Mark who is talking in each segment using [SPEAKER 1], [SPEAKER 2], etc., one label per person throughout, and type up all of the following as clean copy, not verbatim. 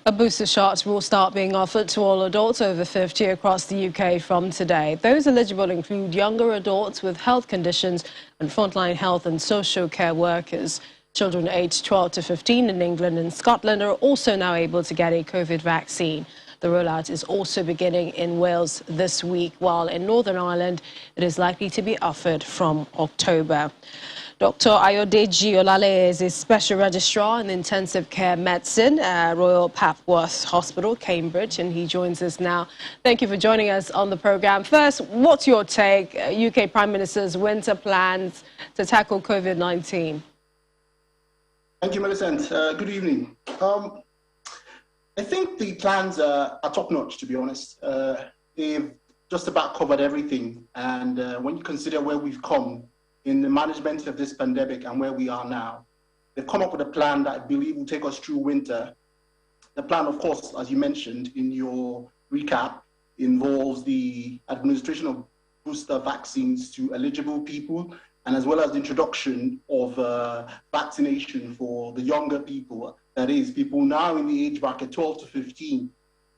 [SPEAKER 1] A booster shot will start being offered to all adults over 50 across the UK from today. Those eligible include younger adults with health conditions and frontline health and social care workers. Children aged 12 to 15 in England and Scotland are also now able to get a COVID vaccine. The rollout is also beginning in Wales this week, while in Northern Ireland it is likely to be offered from October. Dr. Ayodeji Olale is a special registrar in intensive care medicine at Royal Papworth Hospital, Cambridge, and he joins us now. Thank you for joining us on the program. First, what's your take, UK Prime Minister's winter plans to tackle COVID-19?
[SPEAKER 2] Thank you, Millicent. Good evening. I think the plans are top-notch, to be honest. They've just about covered everything, and when you consider where we've come in the management of this pandemic and where we are now, they've come up with a plan that I believe will take us through winter. The plan, of course, as you mentioned in your recap, involves the administration of booster vaccines to eligible people, and as well as the introduction of vaccination for the younger people. That is, people now in the age bracket 12 to 15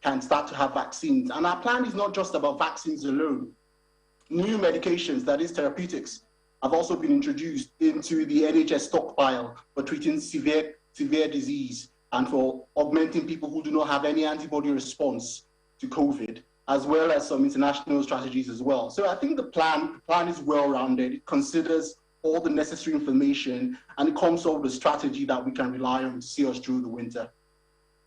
[SPEAKER 2] can start to have vaccines. And our plan is not just about vaccines alone. New medications, that is therapeutics, have also been introduced into the NHS stockpile for treating severe disease and for augmenting people who do not have any antibody response to COVID, as well as some international strategies as well. So I think the plan is well-rounded. It considers all the necessary information, and it comes up with a strategy that we can rely on to see us through the winter.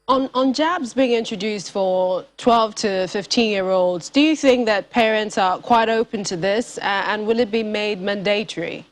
[SPEAKER 1] On jabs being introduced for 12 to 15-year-olds, do you think that parents are quite open to this, and will it be made mandatory?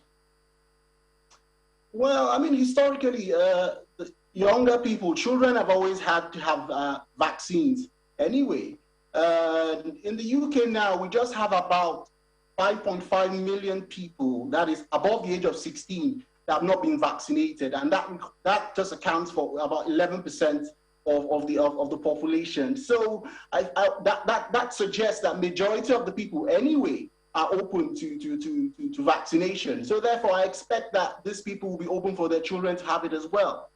[SPEAKER 2] Well, I mean, historically, the younger people, children have always had to have vaccines anyway. In the UK now, we just have about 5.5 million people, that is above the age of 16, that have not been vaccinated, and that just accounts for about 11% of the population. So that suggests that majority of the people anyway are open to vaccination. So therefore, I expect that these people will be open for their children to have it as well.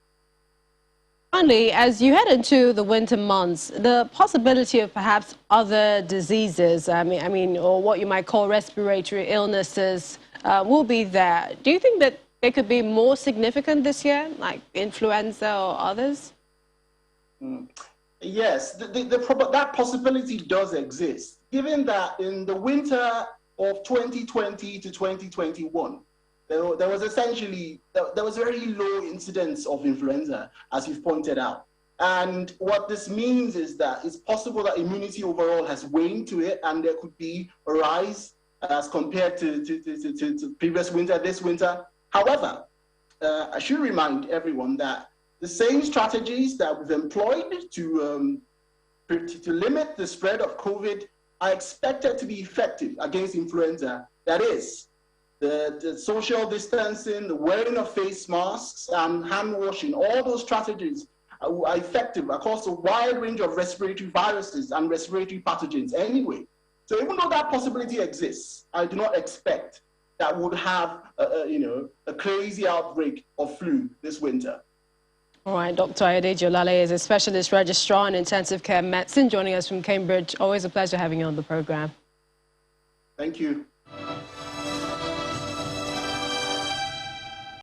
[SPEAKER 1] Finally, as you head into the winter months, the possibility of perhaps other diseases, I mean, or what you might call respiratory illnesses, will be there. Do you think that it could be more significant this year, like influenza or others?
[SPEAKER 2] Yes, that possibility does exist, given that in the winter of 2020 to 2021, there was very low incidence of influenza, as you've pointed out. And what this means is that it's possible that immunity overall has waned to it, and there could be a rise as compared to previous winter, this winter. However, I should remind everyone that the same strategies that we've employed to limit the spread of COVID are expected to be effective against influenza. That is, the social distancing, the wearing of face masks, and hand washing. All those strategies are effective across a wide range of respiratory viruses and respiratory pathogens anyway. So even though that possibility exists, I do not expect that would have a crazy outbreak of flu this winter.
[SPEAKER 1] All right, Dr. Ayodeji Olale is a specialist registrar in intensive care medicine, joining us from Cambridge. Always a pleasure having you on the program.
[SPEAKER 2] Thank you.